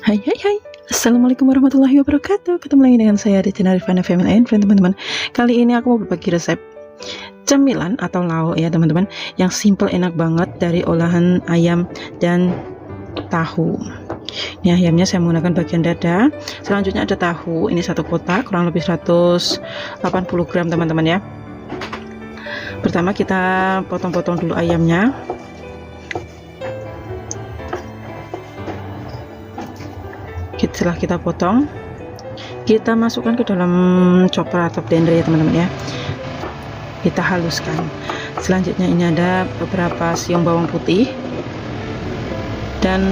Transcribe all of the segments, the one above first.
Hai hai hai, Assalamualaikum warahmatullahi wabarakatuh. Ketemu lagi dengan saya di channel Rifana Family and Friend, teman-teman. Kali ini aku mau berbagi resep cemilan atau lauk ya teman-teman, yang simple enak banget dari olahan ayam dan tahu. Ini ayamnya saya menggunakan bagian dada. Selanjutnya ada tahu, ini 1 kotak kurang lebih 180 gram teman-teman ya. Pertama kita potong-potong dulu ayamnya. Setelah kita potong, kita masukkan ke dalam chopper atau blender ya teman-teman ya, kita haluskan. Selanjutnya ini ada beberapa siung bawang putih dan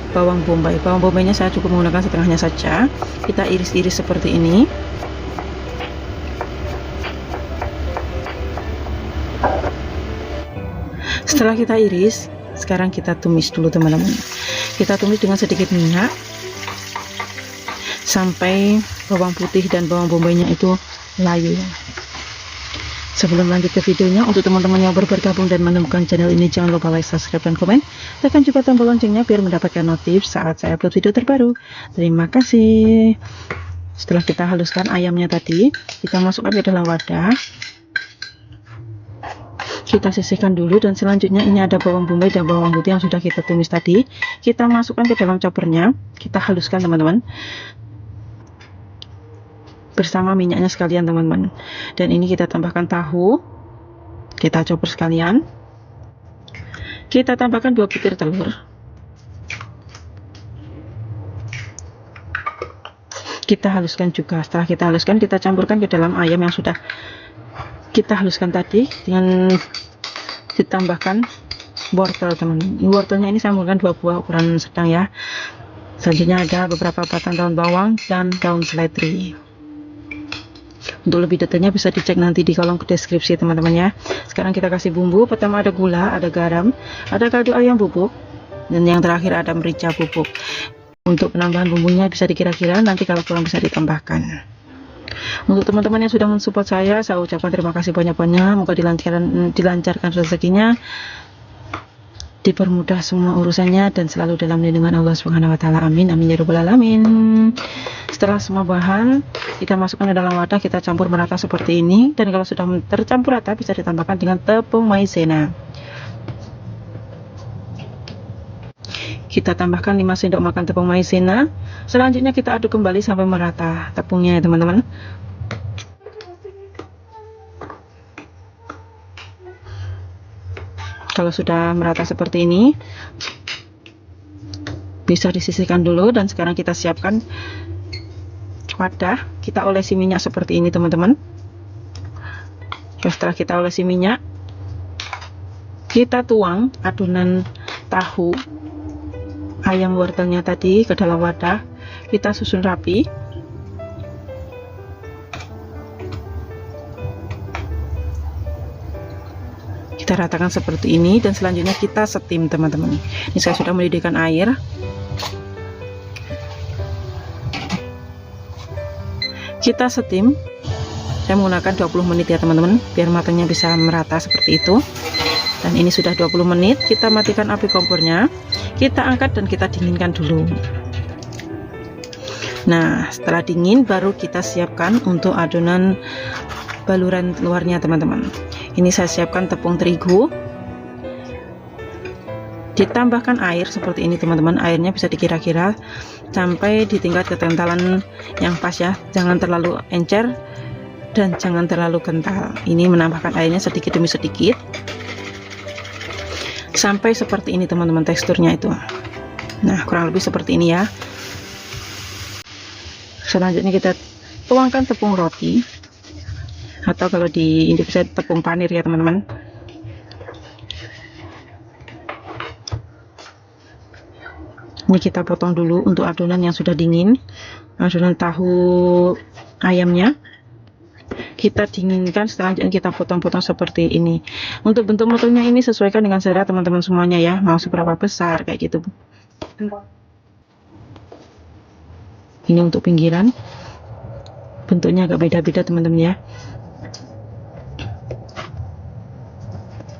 bawang bombay. Bawang bombaynya saya cukup menggunakan setengahnya saja. Kita iris-iris seperti ini. Setelah kita iris, sekarang kita tumis dulu teman-teman. Kita tumis dengan sedikit minyak sampai bawang putih dan bawang bombaynya itu layu. Sebelum lanjut ke videonya, untuk teman-teman yang baru bergabung dan menemukan channel ini, jangan lupa like, subscribe, dan komen. Tekan juga tombol loncengnya biar mendapatkan notif saat saya upload video terbaru. Terima kasih. Setelah kita haluskan ayamnya tadi, kita masukkan ke dalam wadah. Kita sisihkan dulu, dan selanjutnya ini ada bawang bombay dan bawang putih yang sudah kita tumis tadi. Kita masukkan ke dalam choppernya, kita haluskan teman-teman, bersama minyaknya sekalian teman-teman. Dan ini kita tambahkan tahu, kita chopper sekalian. Kita tambahkan 2 butir telur. Kita haluskan juga. Setelah kita haluskan, kita campurkan ke dalam ayam yang sudah kita haluskan tadi, dengan ditambahkan wortel teman-teman. Wortelnya ini saya menggunakan 2 buah ukuran sedang ya. Selanjutnya ada beberapa batang daun bawang dan daun seledri. Untuk lebih detailnya bisa dicek nanti di kolom deskripsi teman-teman ya. Sekarang kita kasih bumbu. Pertama ada gula, ada garam, ada kaldu ayam bubuk, dan yang terakhir ada merica bubuk. Untuk penambahan bumbunya bisa dikira-kira, nanti kalau kurang bisa ditambahkan. Untuk teman-teman yang sudah mensupport saya ucapkan terima kasih banyak-banyak. Moga dilancarkan rezekinya, dipermudah semua urusannya, dan selalu dalam lindungan Allah Subhanahu wa taala. Amin amin ya rabbal alamin. Setelah semua bahan kita masukkan ke dalam wadah, kita campur merata seperti ini, dan kalau sudah tercampur rata bisa ditambahkan dengan tepung maizena. Kita tambahkan 5 sendok makan tepung maizena. Selanjutnya kita aduk kembali sampai merata tepungnya ya teman-teman. Kalau sudah merata seperti ini, bisa disisihkan dulu, dan sekarang kita siapkan wadah. Kita olesi minyak seperti ini teman-teman. Setelah kita olesi minyak, kita tuang adonan tahu ayam wortelnya tadi ke dalam wadah. Kita susun rapi. Kita ratakan seperti ini, dan selanjutnya kita steam teman-teman. Ini saya sudah mendidihkan air. Kita steam, saya menggunakan 20 menit ya teman-teman, biar matangnya bisa merata seperti itu. Dan ini sudah 20 menit, kita matikan api kompornya, kita angkat dan kita dinginkan dulu. Nah, setelah dingin baru kita siapkan untuk adonan baluran luarnya teman-teman. Ini saya siapkan tepung terigu, ditambahkan air seperti ini teman-teman. Airnya bisa dikira-kira sampai di tingkat kekentalan yang pas ya, jangan terlalu encer dan jangan terlalu kental. Ini menambahkan airnya sedikit demi sedikit sampai seperti ini teman-teman teksturnya itu. Nah, kurang lebih seperti ini ya. Selanjutnya kita tuangkan tepung roti, atau kalau di ini bisa tepung panir ya teman-teman. Ini kita potong dulu untuk adonan yang sudah dingin, adonan tahu ayamnya kita dinginkan. Selanjutnya kita potong-potong seperti ini. Untuk bentuk potongnya ini sesuaikan dengan selera teman-teman semuanya ya, mau seberapa besar kayak gitu. Ini untuk pinggiran, bentuknya agak beda-beda teman-teman ya.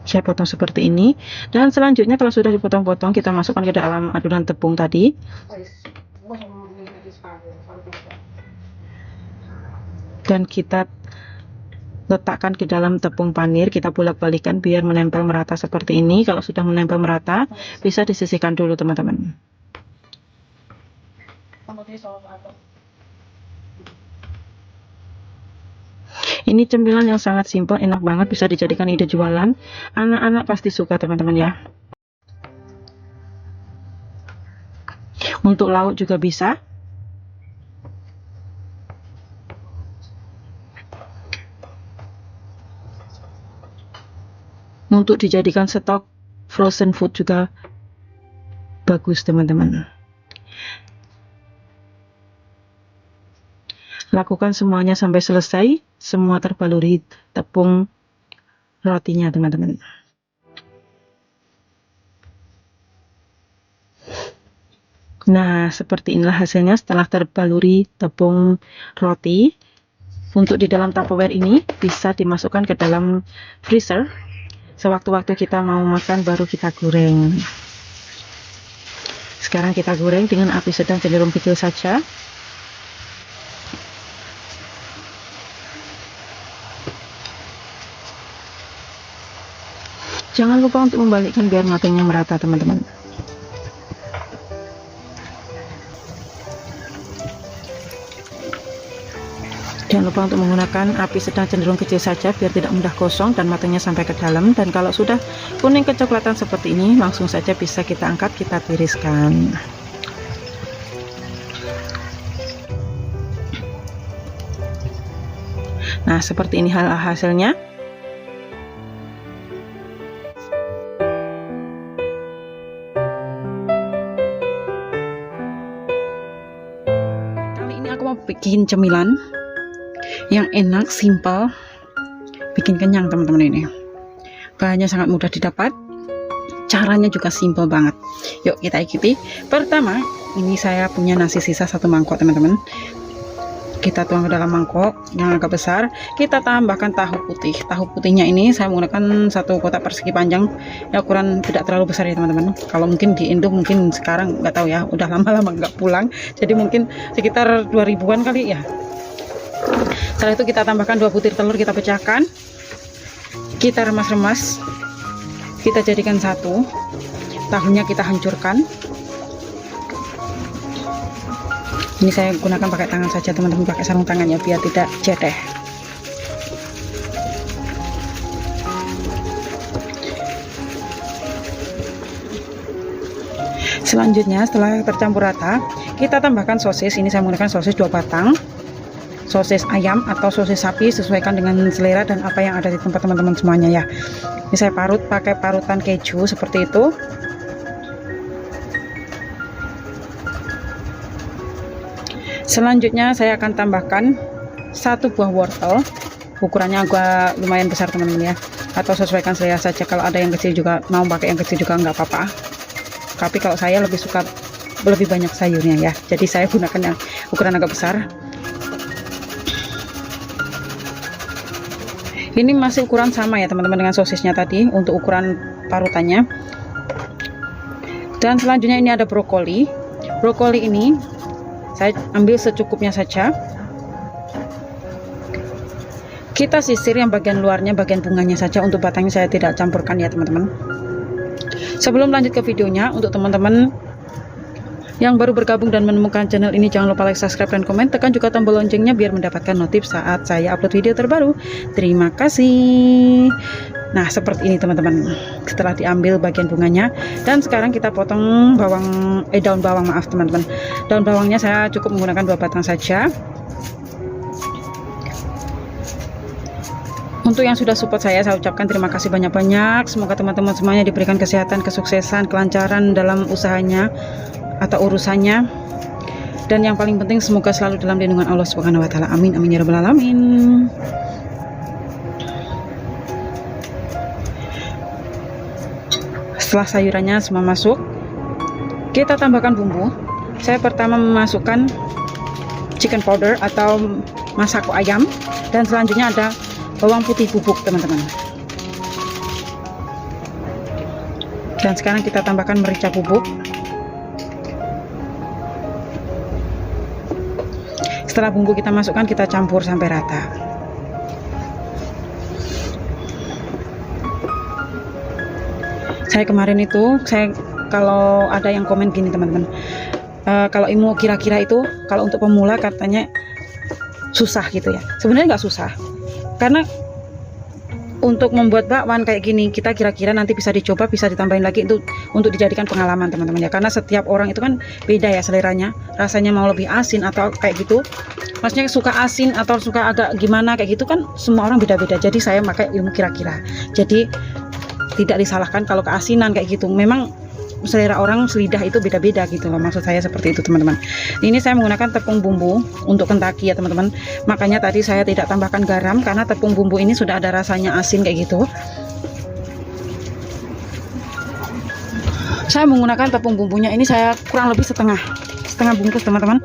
Saya potong seperti ini, dan selanjutnya kalau sudah dipotong-potong kita masukkan ke dalam adonan tepung tadi. Dan kita letakkan ke dalam tepung panir, kita bolak-balikan biar menempel merata seperti ini. Kalau sudah menempel merata, bisa disisihkan dulu teman-teman. Ini cemilan yang sangat simpel, enak banget, bisa dijadikan ide jualan. Anak-anak pasti suka teman-teman ya. Untuk lauk juga bisa. Untuk dijadikan stok frozen food juga bagus teman-teman. Lakukan semuanya sampai selesai, semua terbaluri tepung rotinya teman-teman. Nah, seperti inilah hasilnya setelah terbaluri tepung roti. Untuk di dalam Tupperware ini bisa dimasukkan ke dalam freezer. Sewaktu-waktu kita mau makan baru kita goreng. Sekarang kita goreng dengan api sedang cenderung kecil saja. Jangan lupa untuk membalikkan biar matangnya merata teman-teman. Jangan lupa untuk menggunakan api sedang cenderung kecil saja biar tidak mudah gosong dan matangnya sampai ke dalam. Dan kalau sudah kuning kecoklatan seperti ini, langsung saja bisa kita angkat, kita tiriskan. Nah, seperti ini hasilnya. Kali ini aku mau bikin cemilan yang enak, simpel, bikin kenyang teman-teman ini. Bahannya sangat mudah didapat, caranya juga simpel banget. Yuk kita ikuti. Pertama, ini saya punya nasi sisa 1 mangkok teman-teman. Kita tuang ke dalam mangkok yang agak besar. Kita tambahkan tahu putih. Tahu putihnya ini saya menggunakan 1 kotak persegi panjang, ya ukuran tidak terlalu besar ya teman-teman. Kalau mungkin di Indo mungkin sekarang nggak tahu ya, udah lama-lama nggak pulang, jadi mungkin sekitar 2000-an kali ya. Setelah itu kita tambahkan 2 butir telur, kita pecahkan, kita remas-remas, kita jadikan satu. Tahunya kita hancurkan. Ini saya gunakan pakai tangan saja teman-teman, pakai sarung tangan ya biar tidak jedeh. Selanjutnya setelah tercampur rata, kita tambahkan sosis. Ini saya menggunakan sosis 2 batang. Sosis ayam atau sosis sapi, sesuaikan dengan selera dan apa yang ada di tempat teman-teman semuanya ya. Ini saya parut pakai parutan keju seperti itu. Selanjutnya saya akan tambahkan 1 buah wortel. Ukurannya agak lumayan besar teman-teman ya, atau sesuaikan selera saja. Kalau ada yang kecil juga, mau pakai yang kecil juga nggak apa-apa. Tapi kalau saya lebih suka lebih banyak sayurnya ya, jadi saya gunakan yang ukuran agak besar. Ini masih ukuran sama ya teman-teman dengan sosisnya tadi untuk ukuran parutannya. Dan selanjutnya ini ada brokoli. Brokoli ini saya ambil secukupnya saja. Kita sisir yang bagian luarnya, bagian bunganya saja, untuk batangnya saya tidak campurkan ya teman-teman. Sebelum lanjut ke videonya, untuk teman-teman yang baru bergabung dan menemukan channel ini, jangan lupa like, subscribe, dan komen. Tekan juga tombol loncengnya biar mendapatkan notif saat saya upload video terbaru. Terima kasih. Nah, seperti ini teman-teman. Setelah diambil bagian bunganya, dan sekarang kita potong daun bawang, maaf teman-teman. Daun bawangnya saya cukup menggunakan 2 batang saja. Untuk yang sudah support saya ucapkan terima kasih banyak-banyak. Semoga teman-teman semuanya diberikan kesehatan, kesuksesan, kelancaran dalam usahanya atau urusannya, dan yang paling penting semoga selalu dalam lindungan Allah Subhanahu wa taala. Amin amin ya rabbal alamin. Setelah sayurannya semua masuk, kita tambahkan bumbu. Saya pertama memasukkan chicken powder atau masako ayam, dan selanjutnya ada bawang putih bubuk teman-teman. Dan sekarang kita tambahkan merica bubuk. Setelah bumbu kita masukkan, kita campur sampai rata. Saya kemarin itu, kalau ada yang komen gini teman-teman, kalau Imu kira-kira itu kalau untuk pemula katanya susah gitu ya. Sebenarnya nggak susah, karena untuk membuat bakwan kayak gini, kita kira-kira nanti bisa dicoba, bisa ditambahin lagi untuk dijadikan pengalaman teman-teman ya. Karena setiap orang itu kan beda ya seleranya, rasanya mau lebih asin atau kayak gitu. Maksudnya suka asin atau suka agak gimana kayak gitu kan, semua orang beda-beda. Jadi saya pakai ilmu kira-kira. Jadi tidak disalahkan kalau keasinan kayak gitu. Memang selera orang, lidah itu beda-beda gitu loh, maksud saya seperti itu teman-teman. Ini saya menggunakan tepung bumbu untuk Kentucky ya teman-teman, makanya tadi saya tidak tambahkan garam karena tepung bumbu ini sudah ada rasanya asin kayak gitu. Saya menggunakan tepung bumbunya ini, saya kurang lebih setengah bungkus teman-teman,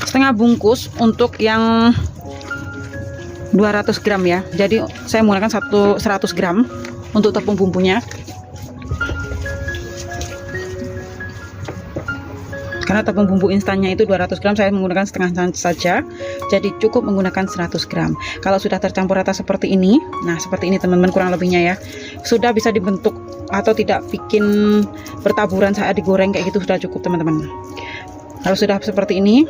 setengah bungkus untuk yang 200 gram ya. Jadi saya menggunakan 100 gram untuk tepung bumbunya, karena tepung bumbu instannya itu 200 gram, saya menggunakan setengah saja, jadi cukup menggunakan 100 gram. Kalau sudah tercampur rata seperti ini, nah seperti ini teman-teman kurang lebihnya ya, sudah bisa dibentuk atau tidak bikin bertaburan saat digoreng kayak gitu, sudah cukup teman-teman. Kalau sudah seperti ini,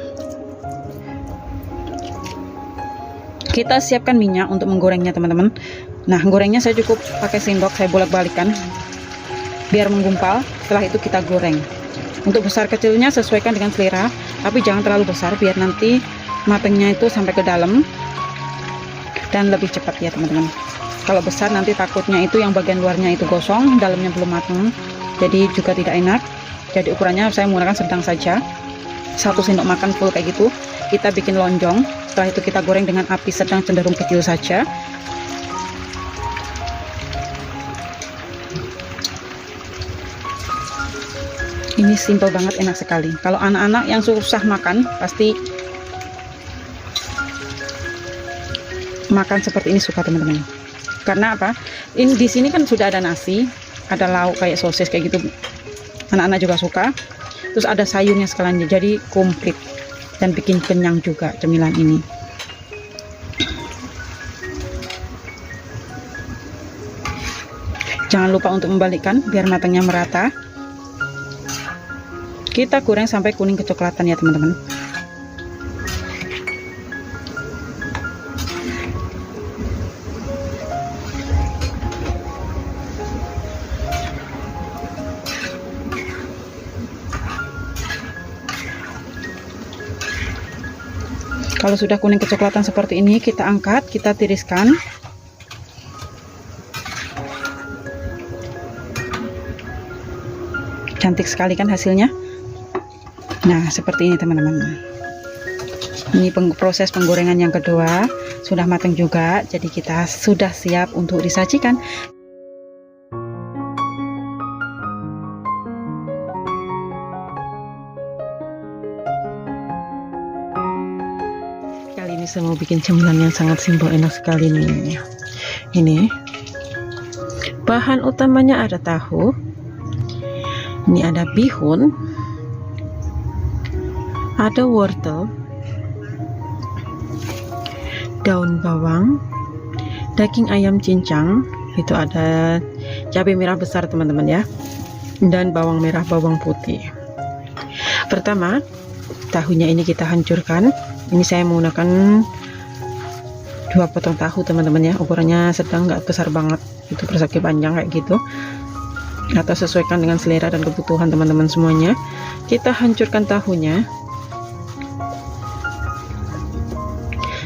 kita siapkan minyak untuk menggorengnya teman-teman. Nah gorengnya saya cukup pakai sendok, saya bolak-balikan biar menggumpal. Setelah itu kita goreng. Untuk besar kecilnya sesuaikan dengan selera, tapi jangan terlalu besar biar nanti matangnya itu sampai ke dalam dan lebih cepat ya teman-teman. Kalau besar nanti takutnya itu yang bagian luarnya itu gosong, dalamnya belum matang, jadi juga tidak enak. Jadi ukurannya saya menggunakan sedang saja, 1 sendok makan full kayak gitu. Kita bikin lonjong, setelah itu kita goreng dengan api sedang cenderung kecil saja. Ini simple banget, enak sekali. Kalau anak-anak yang susah makan, pasti makan seperti ini suka teman-teman. Karena apa? Ini di sini kan sudah ada nasi, ada lauk kayak sosis kayak gitu. Anak-anak juga suka. Terus ada sayurnya sekalian, jadi komplit dan bikin kenyang juga cemilan ini. Jangan lupa untuk membalikkan biar matangnya merata. Kita goreng sampai kuning kecoklatan ya teman-teman. Kalau sudah kuning kecoklatan seperti ini, kita angkat, kita tiriskan. Cantik sekali kan hasilnya. Nah seperti ini teman-teman. Ini proses penggorengan yang kedua, sudah matang juga, jadi kita sudah siap untuk disajikan. Kali ini saya mau bikin cemilan yang sangat simpel, enak sekali nih. Ini bahan utamanya ada tahu, ini ada bihun, ada wortel, daun bawang, daging ayam cincang, itu ada cabai merah besar teman-teman ya, dan bawang merah, bawang putih. Pertama, tahunya ini kita hancurkan. Ini saya menggunakan 2 potong tahu teman-teman ya, ukurannya sedang, nggak besar banget, itu persegi panjang kayak gitu, atau sesuaikan dengan selera dan kebutuhan teman-teman semuanya. Kita hancurkan tahunya.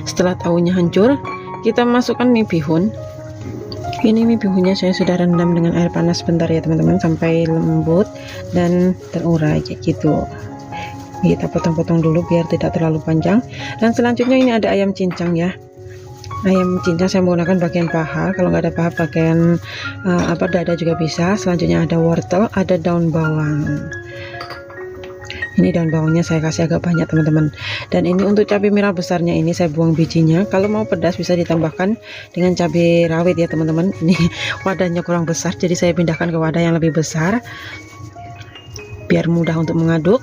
Setelah tahunya hancur, kita masukkan mie bihun. Ini mie bihunnya saya sudah rendam dengan air panas sebentar ya teman-teman, sampai lembut dan terurai kayak gitu. Kita potong-potong dulu biar tidak terlalu panjang. Dan selanjutnya ini ada ayam cincang ya. Ayam cincang saya menggunakan bagian paha, kalau nggak ada paha bagian dada juga bisa. Selanjutnya ada wortel, ada daun bawang. Ini daun bawangnya saya kasih agak banyak teman-teman. Dan ini untuk cabai merah besarnya, ini saya buang bijinya. Kalau mau pedas bisa ditambahkan dengan cabai rawit ya teman-teman. Ini wadahnya kurang besar, jadi saya pindahkan ke wadah yang lebih besar. biar mudah untuk mengaduk.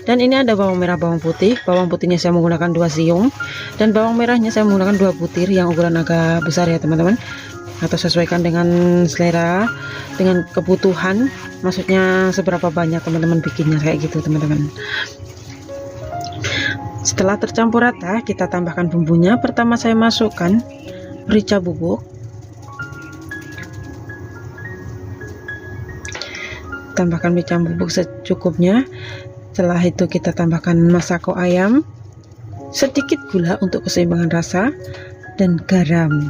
Dan ini ada bawang merah, bawang putihnya saya menggunakan 2 siung, dan bawang merahnya saya menggunakan 2 butir yang ukuran agak besar ya teman-teman, atau sesuaikan dengan selera, dengan kebutuhan, maksudnya seberapa banyak teman-teman bikinnya, kayak gitu teman-teman. Setelah tercampur rata, kita tambahkan bumbunya. Pertama saya masukkan merica bubuk, tambahkan merica bubuk secukupnya. Setelah itu kita tambahkan masako ayam, sedikit gula untuk keseimbangan rasa, dan garam.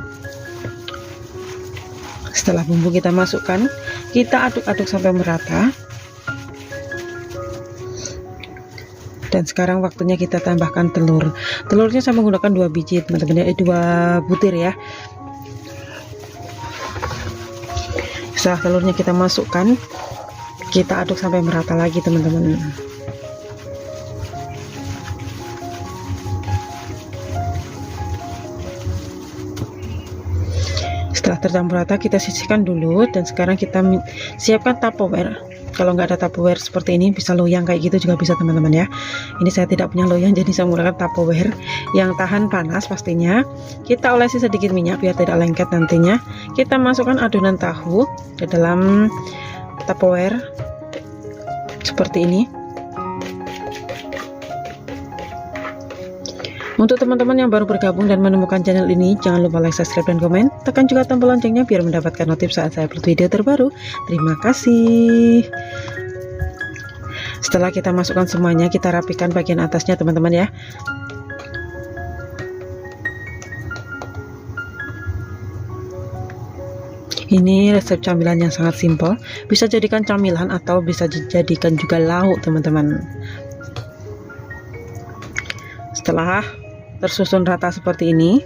Setelah bumbu kita masukkan, kita aduk-aduk sampai merata. Dan sekarang waktunya kita tambahkan telur. Telurnya saya menggunakan 2 biji teman-teman ya, 2 butir ya. Setelah telurnya kita masukkan, kita aduk sampai merata lagi teman-teman. Setelah tercampur rata, kita sisihkan dulu, dan sekarang kita siapkan Tupperware. Kalau nggak ada Tupperware seperti ini, bisa loyang kayak gitu juga bisa teman-teman ya. Ini saya tidak punya loyang, jadi saya menggunakan Tupperware yang tahan panas pastinya. Kita olesi sedikit minyak biar tidak lengket nantinya. Kita masukkan adonan tahu ke dalam Tupperware seperti ini. Untuk teman-teman yang baru bergabung dan menemukan channel ini, jangan lupa like, subscribe, dan komen. Tekan juga tombol loncengnya biar mendapatkan notif saat saya upload video terbaru. Terima kasih. Setelah kita masukkan semuanya, kita rapikan bagian atasnya teman-teman ya. Ini resep camilan yang sangat simpel, bisa jadikan camilan atau bisa dijadikan juga lauk teman-teman. Setelah tersusun rata seperti ini,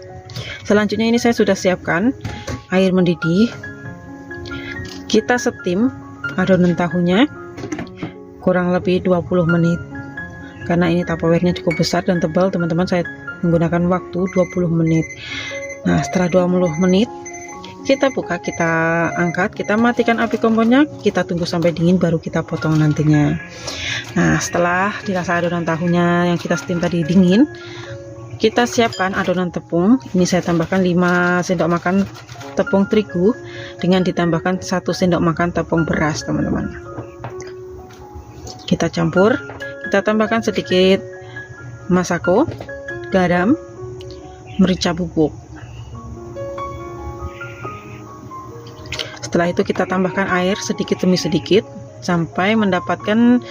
selanjutnya ini saya sudah siapkan air mendidih. Kita steam adonan tahunya kurang lebih 20 menit. Karena ini Tupperware-nya cukup besar dan tebal teman-teman, saya menggunakan waktu 20 menit. Nah, setelah 20 menit kita buka, kita angkat, kita matikan api kompornya, kita tunggu sampai dingin baru kita potong nantinya. Nah, setelah dirasa adonan tahunya yang kita steam tadi dingin, kita siapkan adonan tepung. Ini saya tambahkan 5 sendok makan tepung terigu dengan ditambahkan 1 sendok makan tepung beras teman-teman. Kita campur, kita tambahkan sedikit masako, garam, merica bubuk. Setelah itu kita tambahkan air sedikit demi sedikit sampai mendapatkan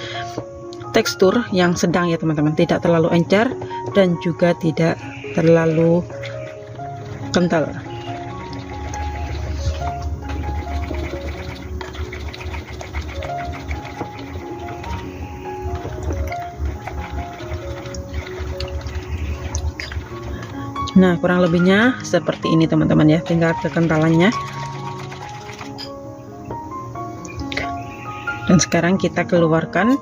tekstur yang sedang ya teman-teman, tidak terlalu encer dan juga tidak terlalu kental. Nah, kurang lebihnya seperti ini teman-teman ya, tinggal kekentalannya. Dan sekarang kita keluarkan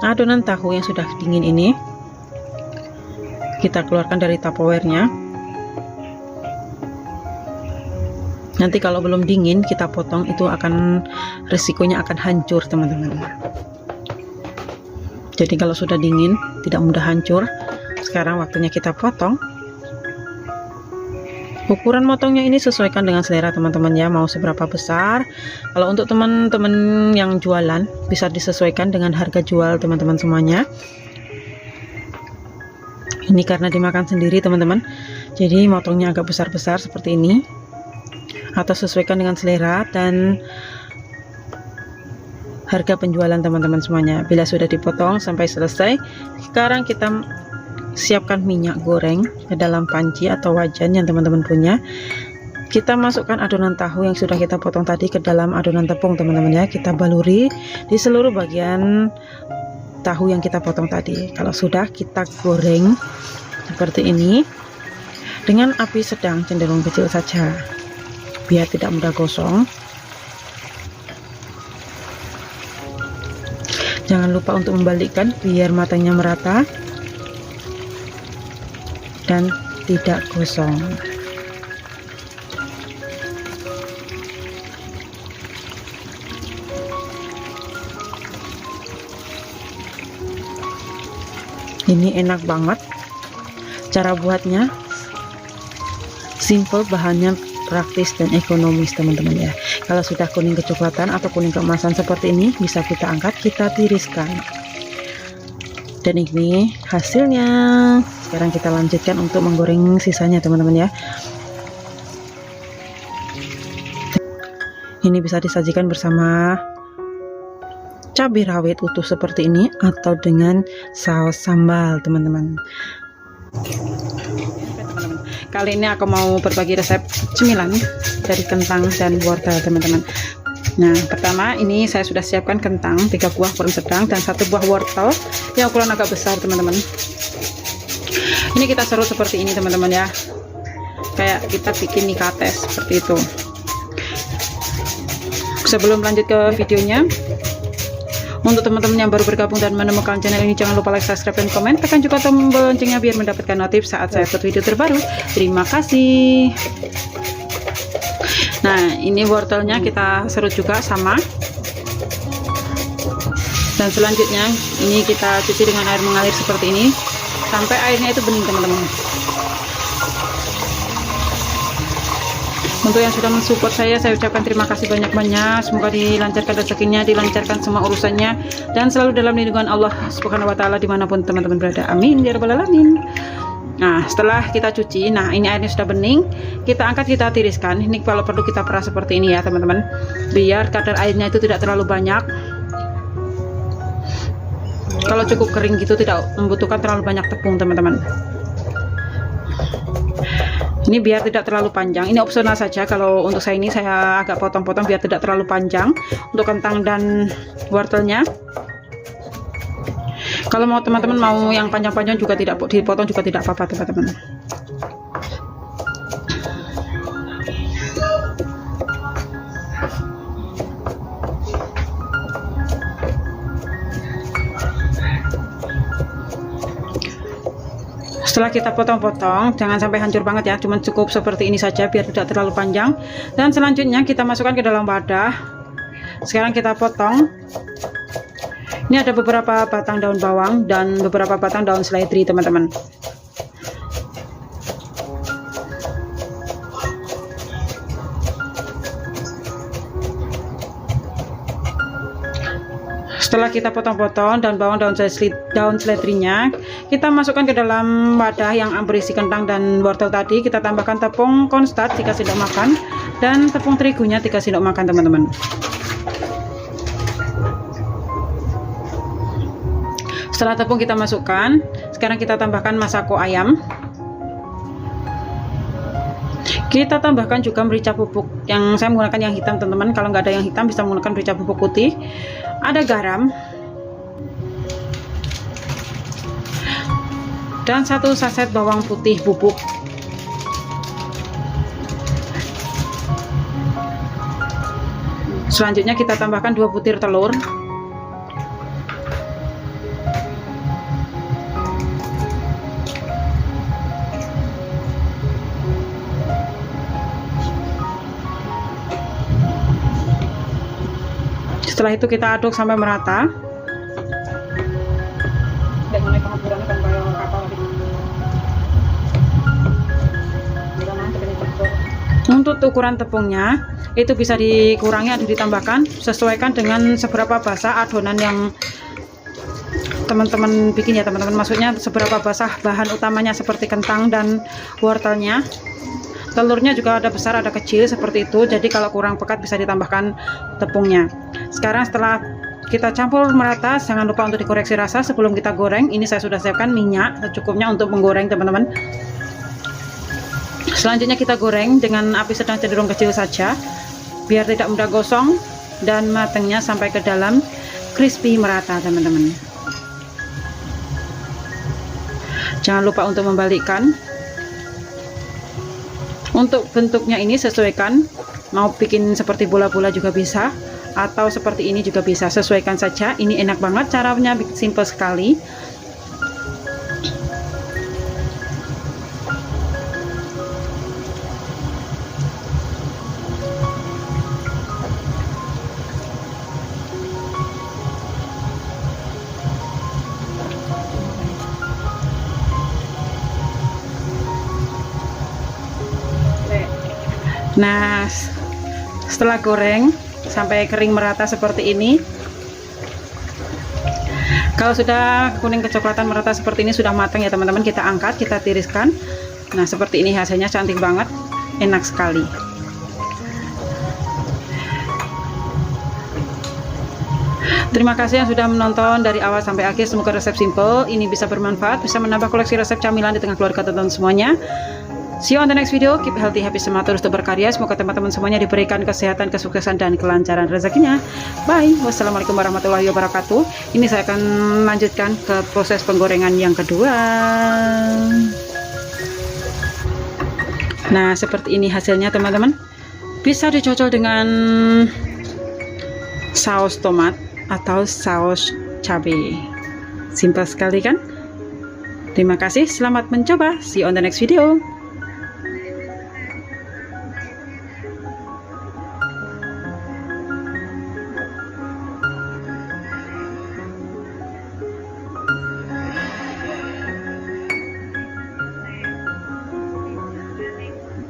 adonan tahu yang sudah dingin ini, kita keluarkan dari Tupperware-nya. Nanti kalau belum dingin kita potong, itu akan resikonya akan hancur teman-teman. Jadi kalau sudah dingin tidak mudah hancur. Sekarang waktunya kita potong. Ukuran motongnya ini sesuaikan dengan selera teman-teman ya, mau seberapa besar. Kalau untuk teman-teman yang jualan bisa disesuaikan dengan harga jual teman-teman semuanya. Ini karena dimakan sendiri teman-teman, jadi motongnya agak besar-besar seperti ini, atau sesuaikan dengan selera dan harga penjualan teman-teman semuanya. Bila sudah dipotong sampai selesai, sekarang kita siapkan minyak goreng ke dalam panci atau wajan yang teman-teman punya. Kita masukkan adonan tahu yang sudah kita potong tadi ke dalam adonan tepung teman-teman ya. Kita baluri di seluruh bagian tahu yang kita potong tadi. Kalau sudah, kita goreng seperti ini dengan api sedang cenderung kecil saja biar tidak mudah gosong. Jangan lupa untuk membalikkan biar matanya merata dan tidak gosong. Ini enak banget, cara buatnya simple, bahannya praktis dan ekonomis teman-teman ya. Kalau sudah kuning kecoklatan atau kuning keemasan seperti ini, bisa kita angkat, kita tiriskan. Dan ini hasilnya. Sekarang kita lanjutkan untuk menggoreng sisanya teman-teman ya. Ini bisa disajikan bersama cabai rawit utuh seperti ini atau dengan saus sambal teman-teman. Kali ini aku mau berbagi resep cemilan dari kentang dan wortel teman-teman. Nah, pertama ini saya sudah siapkan kentang 3 buah ukuran sedang dan 1 buah wortel yang ukuran agak besar teman-teman. Ini kita serut seperti ini teman-teman ya, kayak kita bikin nikates seperti itu. Sebelum lanjut ke videonya, untuk teman-teman yang baru bergabung dan menemukan channel ini, jangan lupa like, subscribe, dan komen. Tekan juga tombol loncengnya biar mendapatkan notif saat saya upload video terbaru. Terima kasih. Nah, ini wortelnya kita serut juga sama. Dan selanjutnya ini kita cuci dengan air mengalir seperti ini sampai airnya itu bening teman-teman. Untuk yang sudah mensupport saya ucapkan terima kasih banyak-banyak. Semoga dilancarkan rezekinya, dilancarkan semua urusannya, dan selalu dalam lindungan Allah Subhanahu wa Ta'ala dimanapun teman-teman berada. Amin ya rabbal alamin. Nah, setelah kita cuci, nah ini airnya sudah bening, kita angkat, kita tiriskan. Ini kalau perlu kita peras seperti ini ya teman-teman, biar kadar airnya itu tidak terlalu banyak. Kalau cukup kering gitu, tidak membutuhkan terlalu banyak tepung teman-teman. Ini biar tidak terlalu panjang, ini opsional saja. Kalau untuk saya ini saya agak potong-potong biar tidak terlalu panjang untuk kentang dan wortelnya. Kalau mau teman-teman mau yang panjang-panjang juga tidak dipotong juga tidak apa-apa teman-teman. Setelah kita potong-potong, jangan sampai hancur banget ya, cuman cukup seperti ini saja biar tidak terlalu panjang. Dan selanjutnya kita masukkan ke dalam wadah. Sekarang kita potong. Ini ada beberapa batang daun bawang dan beberapa batang daun seledri teman-teman. Setelah kita potong-potong daun bawang, daun seledrinya, kita masukkan ke dalam wadah yang berisi kentang dan wortel tadi. Kita tambahkan tepung konstan 3 sendok makan dan tepung terigunya 3 sendok makan teman-teman. Setelah tepung kita masukkan, sekarang kita tambahkan masako ayam. Kita tambahkan juga merica bubuk, yang saya menggunakan yang hitam teman-teman. Kalau nggak ada yang hitam bisa menggunakan merica bubuk putih. Ada garam dan 1 saset bawang putih bubuk. Selanjutnya kita tambahkan 2 butir telur. Setelah itu kita aduk sampai merata. Untuk ukuran tepungnya itu bisa dikurangi atau ditambahkan, sesuaikan dengan seberapa basah adonan yang teman-teman bikin ya teman-teman. Maksudnya seberapa basah bahan utamanya seperti kentang dan wortelnya. Telurnya juga ada besar ada kecil seperti itu, jadi kalau kurang pekat bisa ditambahkan tepungnya. Sekarang setelah kita campur merata, jangan lupa untuk dikoreksi rasa sebelum kita goreng. Ini saya sudah siapkan minyak secukupnya untuk menggoreng teman-teman. Selanjutnya kita goreng dengan api sedang cenderung kecil saja biar tidak mudah gosong dan matangnya sampai ke dalam crispy merata teman-teman. Jangan lupa untuk membalikkan. Untuk bentuknya ini sesuaikan, mau bikin seperti bola-bola juga bisa atau seperti ini juga bisa, sesuaikan saja. Ini enak banget, caranya simple sekali. Nah, setelah goreng sampai kering merata seperti ini, kalau sudah kuning kecoklatan merata seperti ini, sudah matang ya teman-teman, kita angkat, kita tiriskan. Nah, seperti ini hasilnya, cantik banget, enak sekali. Terima kasih yang sudah menonton dari awal sampai akhir. Semoga resep simple ini bisa bermanfaat, bisa menambah koleksi resep camilan di tengah keluarga teman-teman semuanya. See you on the next video. Keep healthy, happy, semangat terus untuk berkarya. Semoga teman-teman semuanya diberikan kesehatan, kesuksesan, dan kelancaran rezekinya. Bye. Wassalamualaikum warahmatullahi wabarakatuh. Ini saya akan lanjutkan ke proses penggorengan yang kedua. Nah, seperti ini hasilnya teman-teman. Bisa dicocol dengan saus tomat atau saus cabai. Simpel sekali kan? Terima kasih, selamat mencoba. See you on the next video.